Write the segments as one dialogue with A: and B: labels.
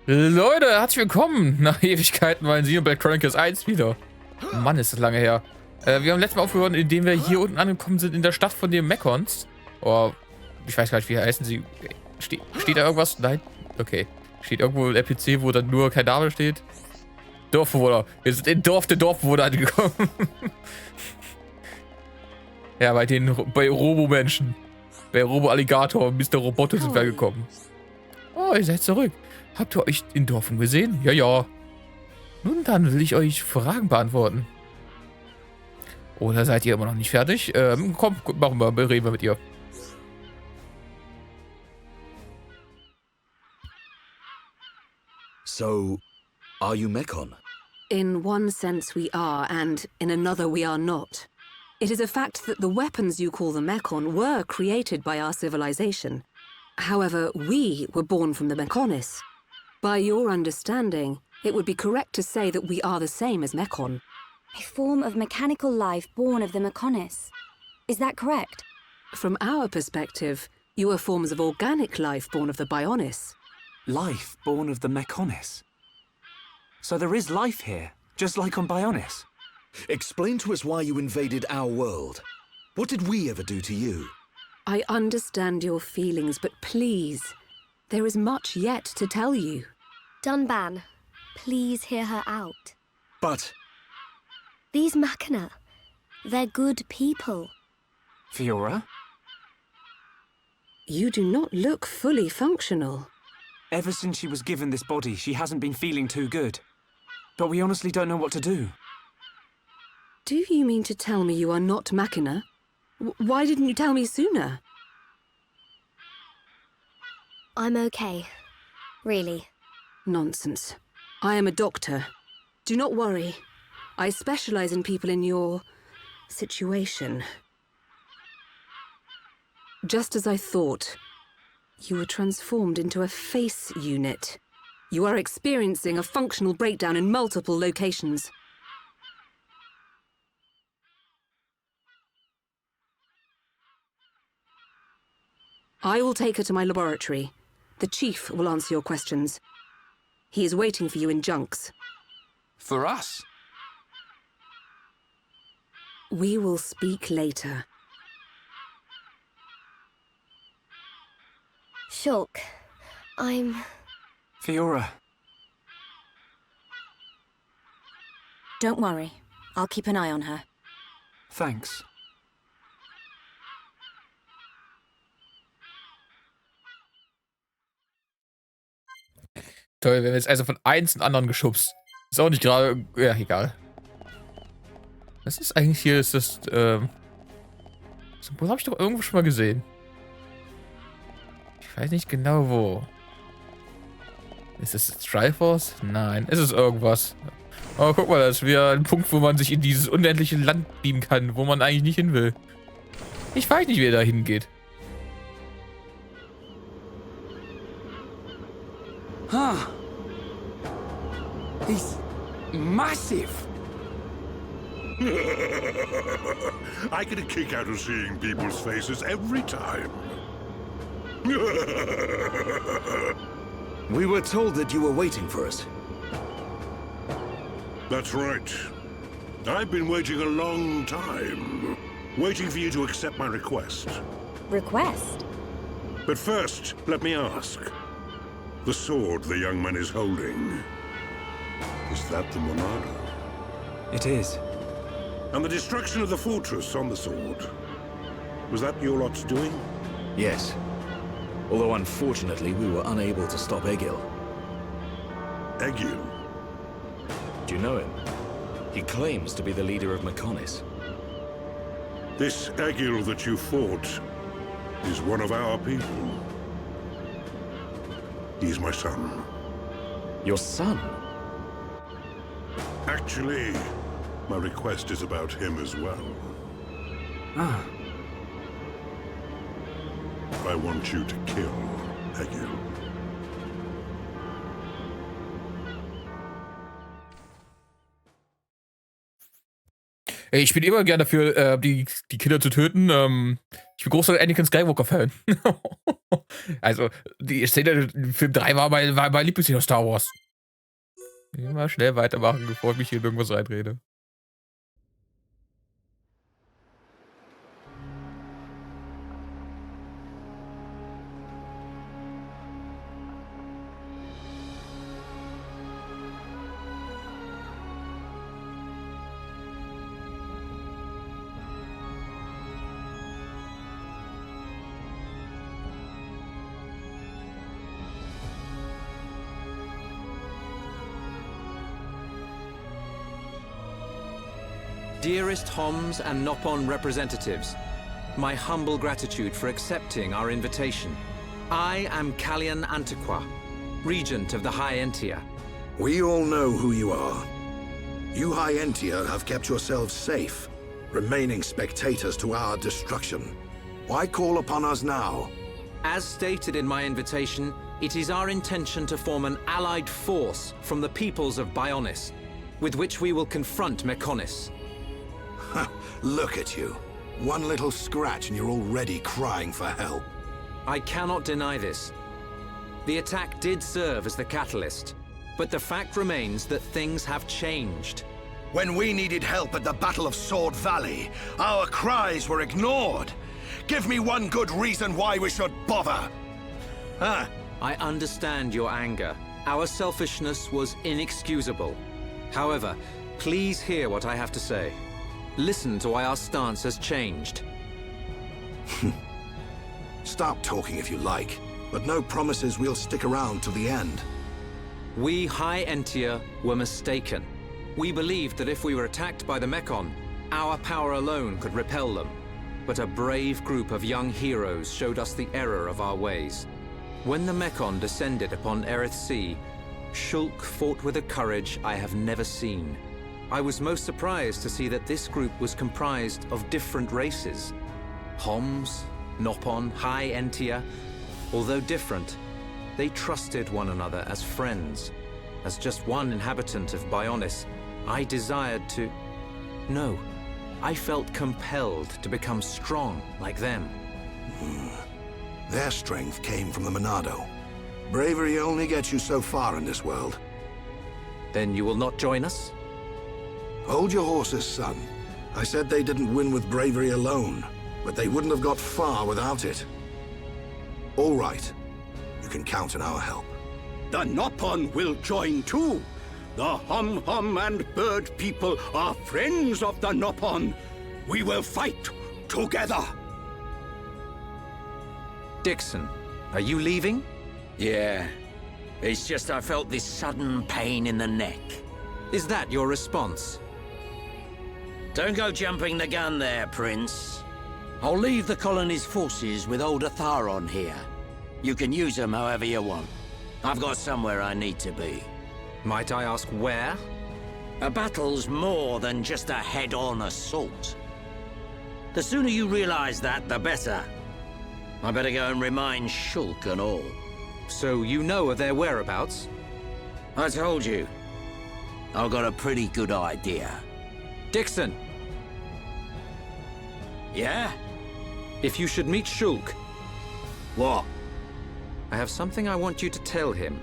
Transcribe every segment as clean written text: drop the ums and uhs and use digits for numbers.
A: Leute, herzlich willkommen nach Ewigkeiten bei Xenoblade Chronicles 1 wieder. Mann, ist das lange her. Wir haben letztes Mal aufgehört, indem wir hier unten angekommen sind in der Stadt von den Mechons. Oh, ich weiß gar nicht, wie heißen sie. Steht da irgendwas? Nein? Okay. Steht irgendwo ein NPC, wo dann nur kein Name steht? Dorfbewohner. Wir sind in Dorf der Dorfbewohner angekommen. Ja, bei Robo-Menschen. Bei Robo-Alligator und Mr. Roboter sind wir angekommen. Oh, ihr seid zurück. Habt ihr euch in Dorf gesehen? Ja, ja. Nun dann will ich euch Fragen beantworten. Oder seid ihr immer noch nicht fertig? Komm, machen wir, reden wir mit ihr.
B: So, are you Mechon?
C: In one sense we are, and in another we are not. It is a fact that the weapons you call the Mechon were created by our civilization. However, we were born from the Mechonis. By your understanding, it would be correct to say that we are the same as Mechon.
D: A form of mechanical life born of the Mechonis. Is that correct?
C: From our perspective, you are forms of organic life born of the Bionis.
E: Life born of the Mechonis? So there is life here, just like on Bionis?
B: Explain to us why you invaded our world. What did we ever do to you?
C: I understand your feelings, but please, there is much yet to tell you.
D: Dunban, please hear her out.
B: But...
D: These Machina, they're good people.
E: Fiora?
C: You do not look fully functional.
E: Ever since she was given this body, she hasn't been feeling too good. But we honestly don't know what to do.
C: Do you mean to tell me you are not Machina? Why didn't you tell me sooner?
D: I'm okay. Really.
C: Nonsense. I am a doctor. Do not worry. I specialize in people in your... situation. Just as I thought. You were transformed into a face unit. You are experiencing a functional breakdown in multiple locations. I will take her to my laboratory. The Chief will answer your questions. He is waiting for you in Junks.
F: For us?
C: We will speak later.
D: Shulk, I'm...
E: Fiora.
G: Don't worry. I'll keep an eye on her.
E: Thanks.
A: Toll, wir werden jetzt also von eins zum anderen geschubst. Ist auch nicht gerade... Ja, egal. Was ist eigentlich hier? Ist das, Symbol habe ich doch irgendwo schon mal gesehen. Ich weiß nicht genau wo. Ist es Triforce? Nein, ist es irgendwas. Oh, guck mal, das ist wieder ein Punkt, wo man sich in dieses unendliche Land beamen kann, wo man eigentlich nicht hin will. Ich weiß nicht, wie er da hingeht.
F: Huh. He's massive.
H: I get a kick out of seeing people's faces every time.
B: We were told that you were waiting for us.
H: That's right. I've been waiting a long time. Waiting for you to accept my request.
D: Request?
H: But first, let me ask. The sword the young man is holding. Is that the Monado?
E: It is.
H: And the destruction of the fortress on the sword. Was that your lot's doing?
B: Yes. Although unfortunately we were unable to stop Egil.
H: Egil?
B: Do you know him? He claims to be the leader of Mechonis.
H: This Egil that you fought is one of our people. He's my son.
B: Your son?
H: Actually, my request is about him as well.
E: Ah.
H: I want you to kill Egil.
A: Ey, ich bin immer gerne dafür, die Kinder zu töten. Ich bin großer Anakin Skywalker-Fan. Also, die Szene in Film 3 war mein Lieblingsszene aus Star Wars. Immer schnell weitermachen, bevor ich mich hier in irgendwas reinrede.
I: Dearest Homs and Nopon representatives, my humble gratitude for accepting our invitation. I am Kallian Antiqua, Regent of the High Entia.
B: We all know who you are. You High Entia have kept yourselves safe, remaining spectators to our destruction. Why call upon us now?
I: As stated in my invitation, it is our intention to form an allied force from the peoples of Bionis, with which we will confront Mechonis.
B: Look at you. One little scratch and you're already crying for help.
I: I cannot deny this. The attack did serve as the catalyst, but the fact remains that things have changed.
B: When we needed help at the Battle of Sword Valley, our cries were ignored. Give me one good reason why we should bother. Huh?
I: I understand your anger. Our selfishness was inexcusable. However, please hear what I have to say. Listen to why our stance has changed.
B: Stop talking if you like, but no promises we'll stick around till the end.
I: We High Entia were mistaken. We believed that if we were attacked by the Mechon, our power alone could repel them. But a brave group of young heroes showed us the error of our ways. When the Mechon descended upon Erith Sea, Shulk fought with a courage I have never seen. I was most surprised to see that this group was comprised of different races. Homs, Nopon, High Entia, although different, they trusted one another as friends. As just one inhabitant of Bionis, I desired to... No, I felt compelled to become strong like them.
B: Their strength came from the Monado. Bravery only gets you so far in this world.
I: Then you will not join us?
B: Hold your horses, son. I said they didn't win with bravery alone, but they wouldn't have got far without it. All right. You can count on our help.
J: The Nopon will join too. The Hum-Hum and Bird people are friends of the Nopon. We will fight together.
I: Dixon, are you leaving?
K: Yeah. It's just I felt this sudden pain in the neck.
I: Is that your response?
K: Don't go jumping the gun there, Prince. I'll leave the colony's forces with old Atharon here. You can use them however you want. I've got somewhere I need to be.
I: Might I ask where?
K: A battle's more than just a head-on assault. The sooner you realize that, the better. I better go and remind Shulk and all.
I: So you know of their whereabouts?
K: I told you. I've got a pretty good idea.
I: Dixon!
K: Yeah?
I: If you should meet Shulk...
K: What?
I: I have something I want you to tell him.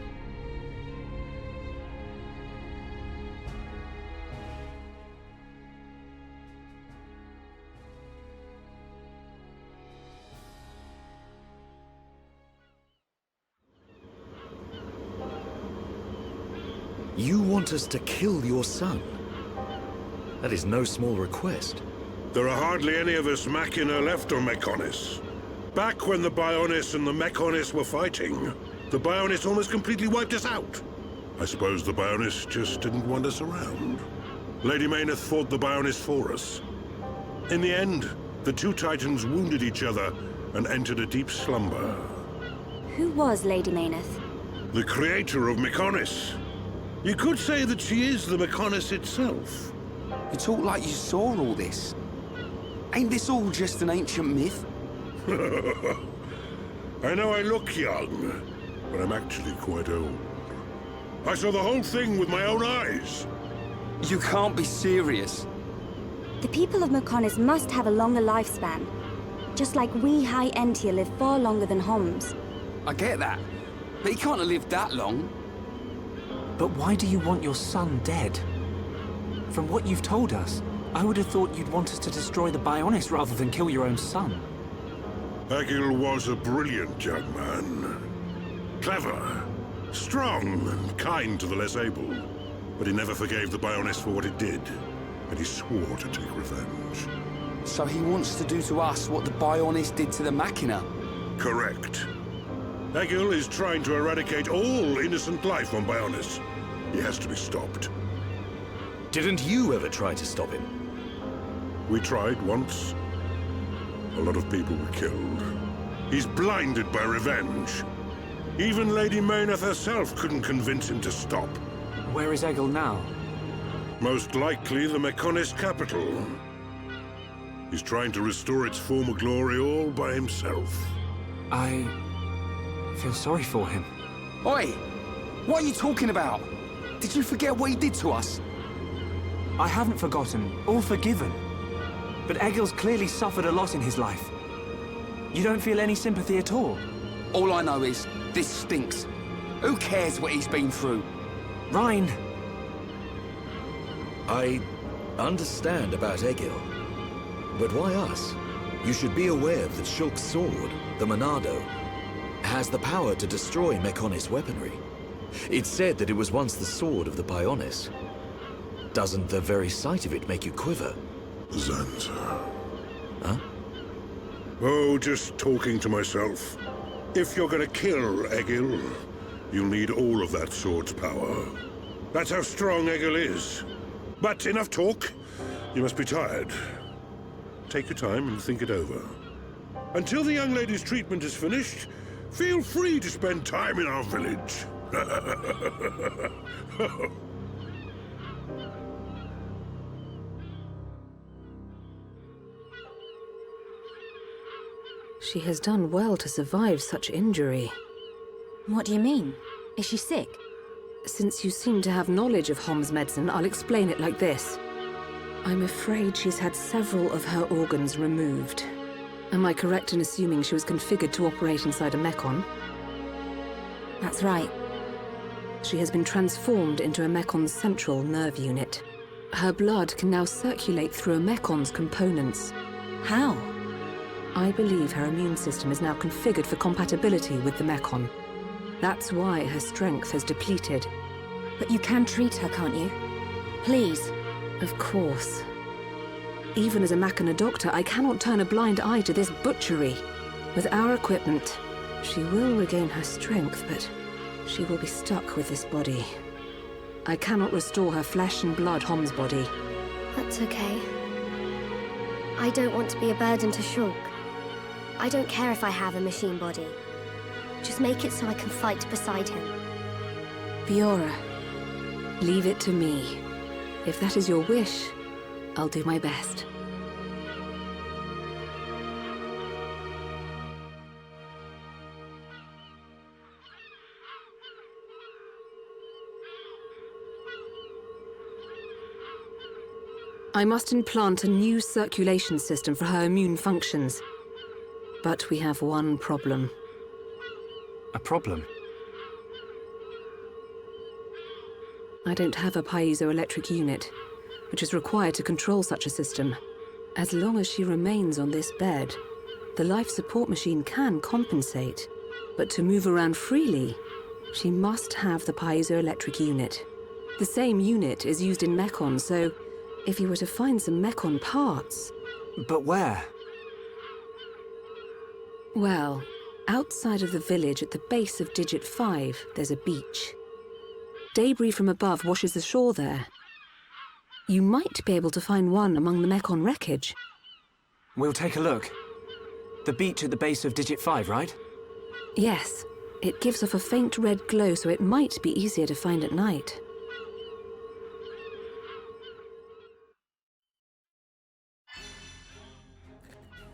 L: You want us to kill your son? That is no small request.
H: There are hardly any of us Machina left on Mechonis. Back when the Bionis and the Mechonis were fighting, the Bionis almost completely wiped us out. I suppose the Bionis just didn't want us around. Lady Mayneth fought the Bionis for us. In the end, the two Titans wounded each other and entered a deep slumber.
D: Who was Lady Mayneth?
H: The creator of Mechonis. You could say that she is the Mechonis itself.
F: You talk like you saw all this. Ain't this all just an ancient myth?
H: I know I look young, but I'm actually quite old. I saw the whole thing with my own eyes.
F: You can't be serious.
D: The people of Mechonis must have a longer lifespan. Just like we High Entia live far longer than Homs.
F: I get that, but he can't have lived that long.
E: But why do you want your son dead? From what you've told us, I would have thought you'd want us to destroy the Bionis rather than kill your own son.
H: Egil was a brilliant young man. Clever, strong, and kind to the less able. But he never forgave the Bionis for what it did, and he swore to take revenge.
F: So he wants to do to us what the Bionis did to the Machina?
H: Correct. Egil is trying to eradicate all innocent life on Bionis. He has to be stopped.
L: Didn't you ever try to stop him?
H: We tried once. A lot of people were killed. He's blinded by revenge. Even Lady Mayneth herself couldn't convince him to stop.
E: Where is Egil now?
H: Most likely the Mechonis capital. He's trying to restore its former glory all by himself.
E: I feel sorry for him.
F: Oi! What are you talking about? Did you forget what he did to us?
E: I haven't forgotten, or forgiven. But Egil's clearly suffered a lot in his life. You don't feel any sympathy at all?
F: All I know is, this stinks. Who cares what he's been through?
E: Rhine!
L: I understand about Egil. But why us? You should be aware that Shulk's sword, the Monado, has the power to destroy Mechonis weaponry. It's said that it was once the sword of the Bionis. Doesn't the very sight of it make you quiver?
H: Xanta.
L: Huh?
H: Oh, just talking to myself. If you're gonna kill Egil, you'll need all of that sword's power. That's how strong Egil is. But enough talk. You must be tired. Take your time and think it over. Until the young lady's treatment is finished, feel free to spend time in our village.
C: She has done well to survive such injury.
G: What do you mean? Is she sick?
C: Since you seem to have knowledge of Hom's medicine, I'll explain it like this. I'm afraid she's had several of her organs removed. Am I correct in assuming she was configured to operate inside a Mechon?
G: That's right.
C: She has been transformed into a Mekon's central nerve unit. Her blood can now circulate through a Mekon's components.
G: How?
C: I believe her immune system is now configured for compatibility with the Mechon. That's why her strength has depleted.
G: But you can treat her, can't you? Please.
C: Of course. Even as a Machina doctor, I cannot turn a blind eye to this butchery. With our equipment, she will regain her strength, but she will be stuck with this body. I cannot restore her flesh and blood Hom's body.
M: That's okay. I don't want to be a burden to Shulk. I don't care if I have a machine body. Just make it so I can fight beside him.
C: Fiora, leave it to me. If that is your wish, I'll do my best. I must implant a new circulation system for her immune functions. But we have one problem.
E: A problem?
C: I don't have a piezoelectric unit, which is required to control such a system. As long as she remains on this bed, the life support machine can compensate. But to move around freely, she must have the piezoelectric unit. The same unit is used in Mechon, so if you were to find some Mechon parts...
E: But where?
C: Well, outside of the village at the base of Digit 5, there's a beach. Debris from above washes the shore there. You might be able to find one among the Mechon wreckage.
E: We'll take a look. The beach at the base of Digit 5, right?
C: Yes. It gives off a faint red glow, so it might be easier to find at night.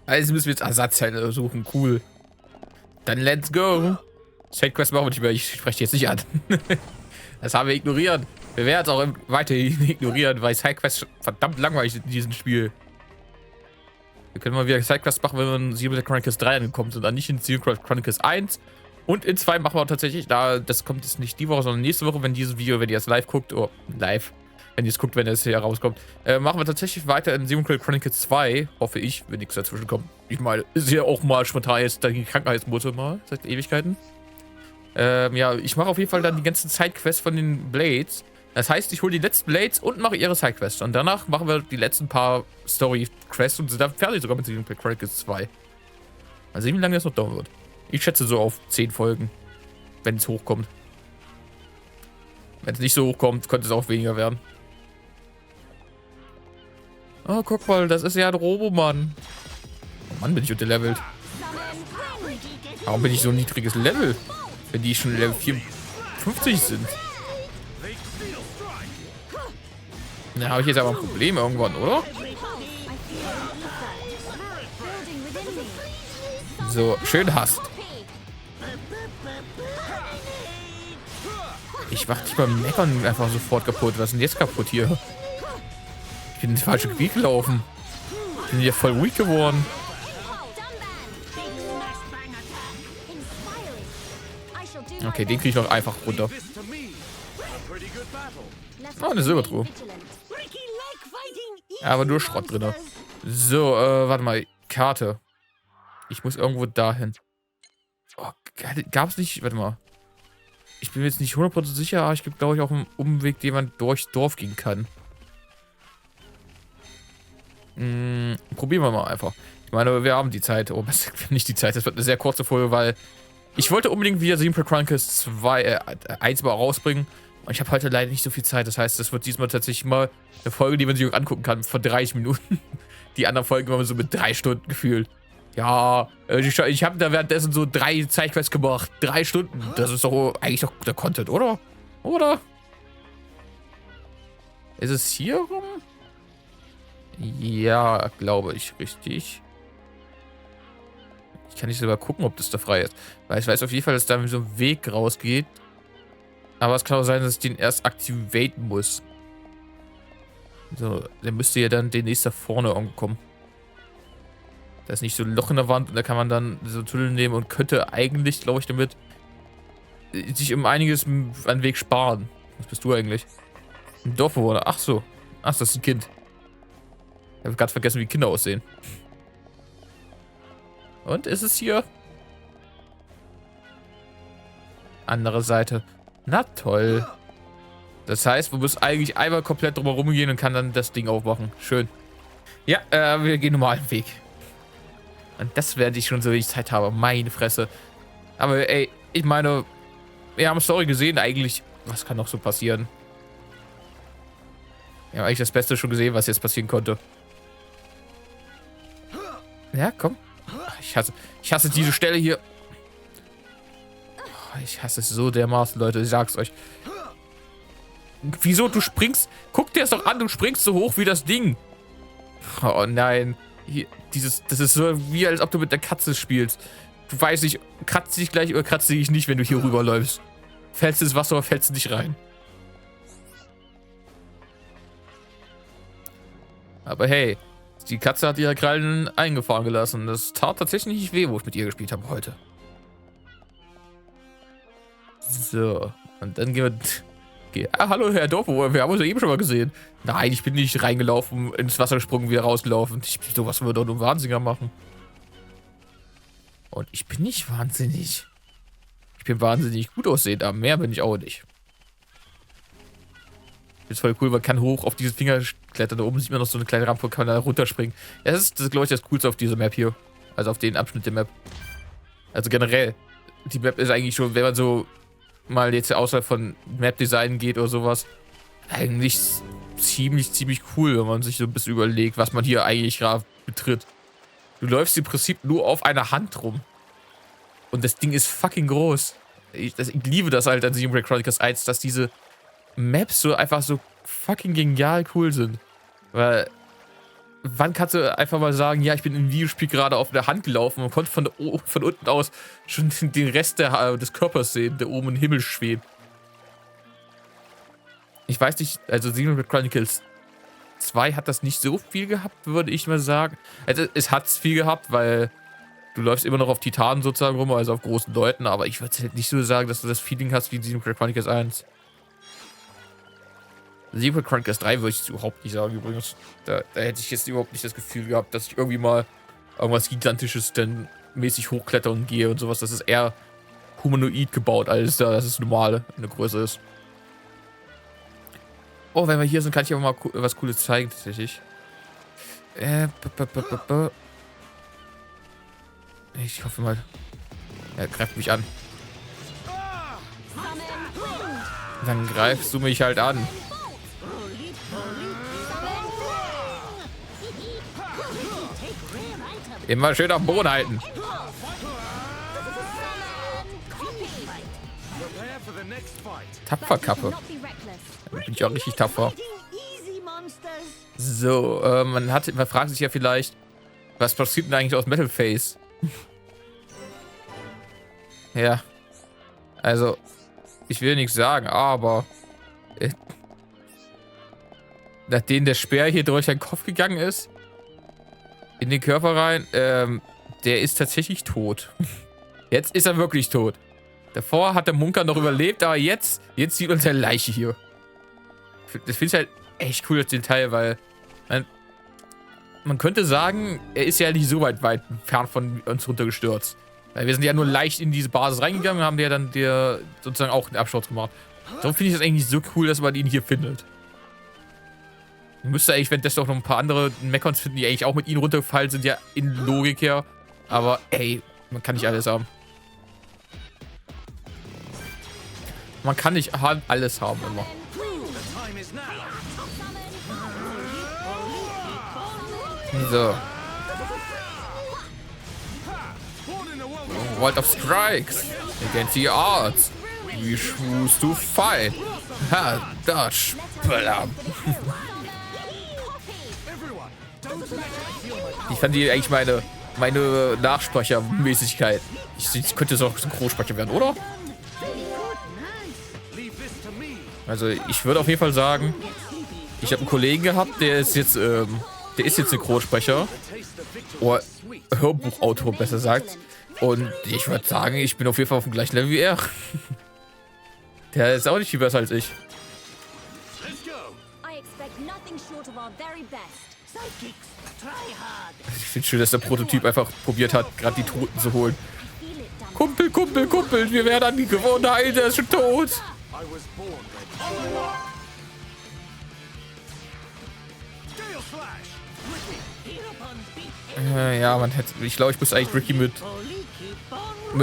A: Also müssen wir jetzt Ersatzteile suchen. Cool. Dann let's go. Sidequest machen wir nicht mehr. Ich spreche die jetzt nicht an. Das haben wir ignoriert. Wir werden es auch weiterhin ignorieren, weil Sidequests verdammt langweilig sind in diesem Spiel. Wir können mal wieder Sidequests machen, wenn wir in Xenoblade Chronicles 3 angekommen sind, dann nicht in Xenoblade Chronicles 1. Und in 2 machen wir tatsächlich, das kommt jetzt nicht die Woche, sondern nächste Woche, wenn dieses Video, wenn ihr es live guckt, oh, live, wenn ihr es guckt, wenn es hier rauskommt, machen wir tatsächlich weiter in Xenoblade Chronicles 2, hoffe ich, wenn nichts dazwischen kommt. Ich meine, ist ja auch mal spontan jetzt die Krankheitsmutter mal, seit Ewigkeiten. Ja, ich mache auf jeden Fall dann die ganzen Sidequests von den Blades. Das heißt, ich hole die letzten Blades und mache ihre Sidequests. Und danach machen wir die letzten paar Story-Quests und sind dann fertig sogar mit Xenoblade Chronicles 2. Mal sehen, wie lange das noch dauern wird. Ich schätze so auf 10 Folgen, wenn es hochkommt. Wenn es nicht so hochkommt, könnte es auch weniger werden. Oh, guck mal, das ist ja ein Robomann. Oh Mann, bin ich unterlevelt. Warum bin ich so ein niedriges Level? Wenn die schon Level 54 sind. Na, habe ich jetzt aber ein Problem irgendwann, oder? So, schön hast. Ich mach dich beim Meckern einfach sofort kaputt. Was ist denn jetzt kaputt hier? Ich bin ins falsche Gebiet gelaufen. Ich bin hier voll ruhig geworden. Okay, den kriege ich noch einfach runter. Oh, eine Silbertruhe. Aber nur Schrott drin. So, warte mal. Karte. Ich muss irgendwo dahin. Oh, gab's nicht... Warte mal. Ich bin mir jetzt nicht 100% sicher, aber ich gibt, glaube ich, auch einen Umweg, den man durchs Dorf gehen kann. Probieren wir mal einfach. Ich meine, wir haben die Zeit. Oh, nicht die Zeit. Das wird eine sehr kurze Folge, weil ich wollte unbedingt wieder Xenoblade Chronicles 1 mal rausbringen. Und ich habe heute leider nicht so viel Zeit. Das heißt, das wird diesmal tatsächlich mal eine Folge, die man sich angucken kann, von 30 Minuten. Die anderen Folgen waren so mit 3 Stunden gefühlt. Ja, ich habe da währenddessen so 3 Sidequests gemacht. 3 Stunden. Das ist doch eigentlich doch guter Content, oder? Oder? Ist es hier rum? Ja, glaube ich, richtig. Ich kann nicht sogar gucken, ob das da frei ist. Weil ich weiß auf jeden Fall, dass da so ein Weg rausgeht. Aber es kann auch sein, dass ich den erst aktivieren muss. So, der müsste ja dann demnächst da vorne irgendwo kommen. Da ist nicht so ein Loch in der Wand und da kann man dann so Tunnel nehmen und könnte eigentlich, glaube ich, damit sich um einiges an Weg sparen. Was bist du eigentlich? Ein Dorfbewohner. Ach so. Ach, das ist ein Kind. Ich habe ganz vergessen, wie Kinder aussehen. Und ist es hier? Andere Seite. Na toll. Das heißt, wir müssen eigentlich einmal komplett drumherum gehen und kann dann das Ding aufmachen. Schön. Ja, wir gehen normalen Weg. Und das werde ich schon so, wie ich Zeit habe. Meine Fresse. Aber ey, ich meine, wir haben Story gesehen eigentlich. Was kann noch so passieren? Wir haben eigentlich das Beste schon gesehen, was jetzt passieren konnte. Ja, komm. Ich hasse diese Stelle hier. Ich hasse es so dermaßen, Leute. Ich sag's euch. Wieso? Du springst. Guck dir das doch an. Du springst so hoch wie das Ding. Oh nein. Hier, das ist so wie, als ob du mit der Katze spielst. Du weißt nicht, kratzt dich gleich oder kratzt dich nicht, wenn du hier rüberläufst. Fällst du ins Wasser oder fällst du nicht rein. Aber hey, die Katze hat ihre Krallen eingefahren gelassen. Das tat tatsächlich nicht weh, wo ich mit ihr gespielt habe heute. So, und dann gehen wir... Ah, hallo, Herr Dorfbewohner, wir haben uns ja eben schon mal gesehen. Nein, ich bin nicht reingelaufen, ins Wasser gesprungen, wieder rausgelaufen. Sowas würde doch nur Wahnsinniger machen. Und ich bin nicht wahnsinnig. Ich bin wahnsinnig gut aussehend, aber mehr bin ich auch nicht. Das ist voll cool, man kann hoch auf diese Finger klettern. Da oben sieht man noch so eine kleine Rampe, kann man da runterspringen. Ja, das ist glaube ich, das Coolste auf dieser Map hier. Also auf den Abschnitt der Map. Also generell. Die Map ist eigentlich schon, wenn man so mal jetzt außerhalb von Map-Design geht oder sowas, eigentlich ziemlich cool, wenn man sich so ein bisschen überlegt, was man hier eigentlich gerade betritt. Du läufst im Prinzip nur auf einer Hand rum. Und das Ding ist fucking groß. Ich liebe das halt an Xenoblade Chronicles 1, dass diese Maps so einfach so fucking genial cool sind. Weil, wann kannst du einfach mal sagen, ja, ich bin im Videospiel gerade auf der Hand gelaufen und konnte von unten aus schon den Rest des Körpers sehen, der oben im Himmel schwebt. Ich weiß nicht, also Xenoblade Chronicles 2 hat das nicht so viel gehabt, würde ich mal sagen. Also es hat viel gehabt, weil du läufst immer noch auf Titanen sozusagen rum, also auf großen Leuten, aber ich würde halt nicht so sagen, dass du das Feeling hast wie in Xenoblade Chronicles 1. Xenoblade Chronicles 3 würde ich es überhaupt nicht sagen übrigens. Da hätte ich jetzt überhaupt nicht das Gefühl gehabt, dass ich irgendwie mal irgendwas Gigantisches dann mäßig hochklettern gehe und sowas. Das ist eher humanoid gebaut, als dass es normale eine Größe ist. Oh, wenn wir hier sind, kann ich aber mal was Cooles zeigen, tatsächlich. Ich hoffe mal, er greift mich an. Dann greifst du mich halt an. Immer schön am Boden halten. Tapferkappe. Da bin ich auch richtig tapfer. So, man fragt sich ja vielleicht, was passiert denn eigentlich aus Metal Face? Ja. Also, ich will nichts sagen, aber nachdem der Speer hier durch den Kopf gegangen ist, in den Körper rein, der ist tatsächlich tot. Jetzt ist er wirklich tot. Davor hat der Munker noch überlebt, aber jetzt sieht man seine Leiche hier. Das finde ich halt echt cool, das Detail, weil man könnte sagen, er ist ja nicht so weit fern von uns runtergestürzt. Weil wir sind ja nur leicht in diese Basis reingegangen und haben ja dann sozusagen auch einen Absturz gemacht. Darum finde ich das eigentlich nicht so cool, dass man ihn hier findet. Man müsste eigentlich, wenn das doch noch ein paar andere Mechons finden, die eigentlich auch mit ihnen runtergefallen sind, ja in Logik her. Aber ey, man kann nicht alles haben. Man kann nicht alles haben immer. So. World of Strikes. Against the odds. We choose to fight. Ha, das Blam. Ich fand die eigentlich meine Nachsprechermäßigkeit. Ich könnte jetzt auch Synchronsprecher werden, oder? Also ich würde auf jeden Fall sagen, ich habe einen Kollegen gehabt, der ist jetzt Synchronsprecher. Oder Hörbuchautor, besser gesagt. Und ich würde sagen, ich bin auf jeden Fall auf dem gleichen Level wie er. Der ist auch nicht viel besser als ich. Ich finde schön, dass der Prototyp einfach probiert hat, gerade die Toten zu holen. Kumpel, Kumpel, Kumpel, wir werden angegriffen. Nein, der ist schon tot. Ja, ich glaube, ich muss eigentlich Ricky mit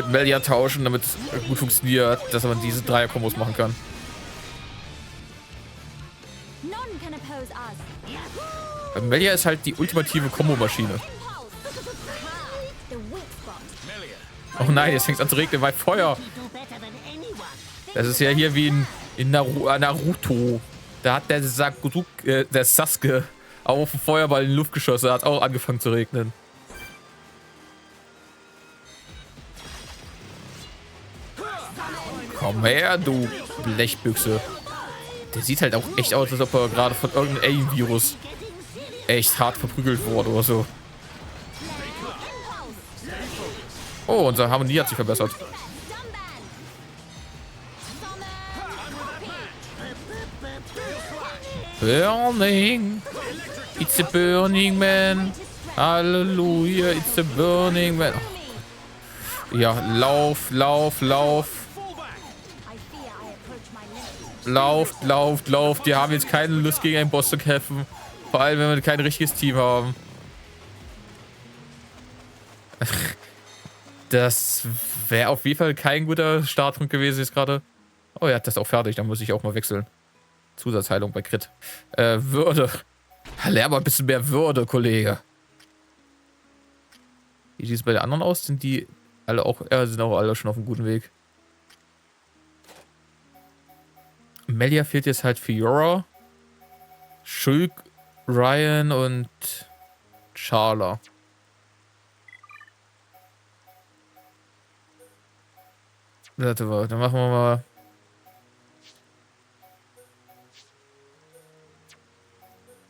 A: Melia tauschen, damit es gut funktioniert, dass man diese Dreier-Kombos machen kann. Melia ist halt die ultimative Kombo-Maschine. Oh nein, jetzt fängt es an zu regnen, weil Feuer. Das ist ja hier wie in Naruto. Da hat der Sasuke auf den Feuerball in die Luft geschossen, da hat auch angefangen zu regnen. Komm her, du Blechbüchse. Der sieht halt auch echt aus, als ob er gerade von irgendeinem Alien-Virus echt hart verprügelt wurde oder so. Oh, unsere Harmonie hat sich verbessert. Burning. It's a burning man. Halleluja, it's a burning man. Oh. Ja, lauf, lauf, lauf. Lauft, lauft, lauft. Wir haben jetzt keine Lust, gegen einen Boss zu kämpfen. Vor allem, wenn wir kein richtiges Team haben. Das wäre auf jeden Fall kein guter Startpunkt gewesen jetzt gerade. Oh, er hat das auch fertig. Dann muss ich auch mal wechseln. Zusatzheilung bei Crit. Würde. Lern mal ein bisschen mehr Würde, Kollege. Wie sieht es bei den anderen aus? Sind die alle auch... sind auch alle schon auf einem guten Weg. Melia fehlt jetzt halt Fiora, Shulk, Ryan und Charla. Warte mal, dann machen wir mal.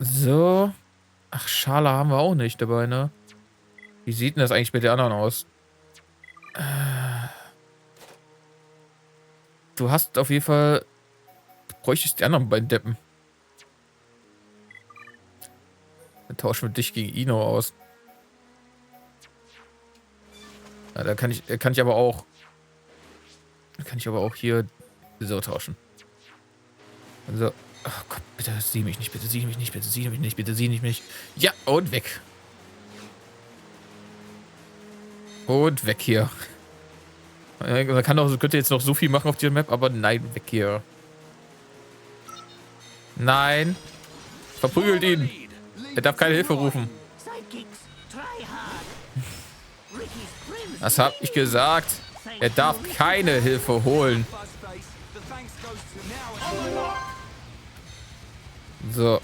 A: So. Ach, Schale haben wir auch nicht dabei, ne? Wie sieht denn das eigentlich mit den anderen aus? Du hast auf jeden Fall... Du bräuchtest die anderen beiden Deppen. Dann tauschen wir dich gegen Ino aus. Ja, da kann ich aber auch... Da kann ich aber auch hier so tauschen. So. Oh Gott, bitte sieh mich nicht, bitte sieh mich nicht, bitte sieh mich nicht, bitte sieh mich nicht. Ja, und weg. Und weg hier. Man könnte jetzt noch so viel machen auf dieser Map, aber nein, weg hier. Nein. Verprügelt ihn. Er darf keine Hilfe rufen. Das hab ich gesagt. Er darf keine Hilfe holen. So.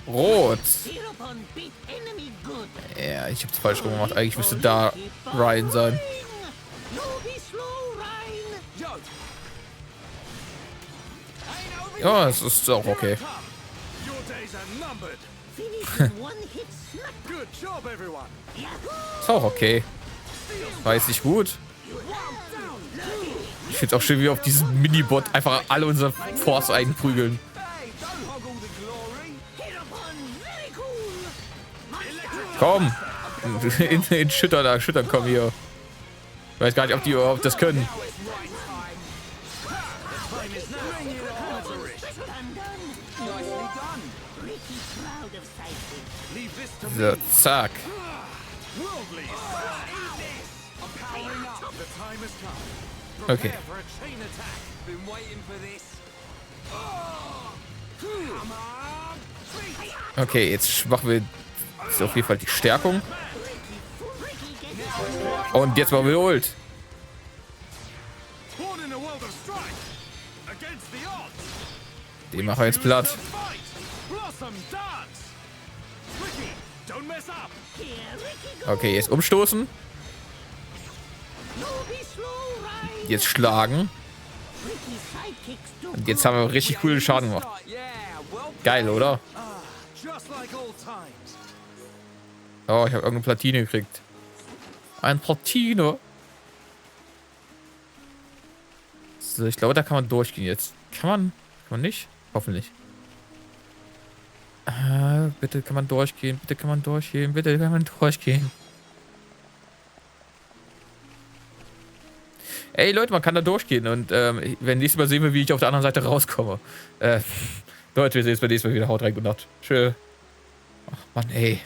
A: Rot. Ja, ich hab's falsch rum gemacht. Eigentlich müsste da Ryan sein. Ja, es ist auch okay. Ist auch okay. War jetzt nicht gut. Ich find's auch schön, wie wir auf diesen Minibot einfach alle unsere Force einprügeln. Komm! In Schüttern kommen hier. Ich weiß gar nicht, ob die überhaupt das können. So, zack. Okay. Okay, jetzt machen wir auf jeden Fall die Stärkung. Und jetzt machen wir Ult. Den machen wir jetzt platt. Okay, jetzt umstoßen. Jetzt schlagen. Und jetzt haben wir richtig coolen Schaden gemacht. Geil, oder? Oh, ich habe irgendeine Platine gekriegt. Ein Platine. So, ich glaube, da kann man durchgehen jetzt. Kann man nicht? Hoffentlich. Bitte kann man durchgehen. Bitte kann man durchgehen. Bitte kann man durchgehen. Ey, Leute, man kann da durchgehen. Und wenn nächstes Mal sehen wir, wie ich auf der anderen Seite rauskomme. Leute, wir sehen uns beim nächsten Mal wieder. Haut rein, gute Nacht. Tschö. Ach, Mann, ey.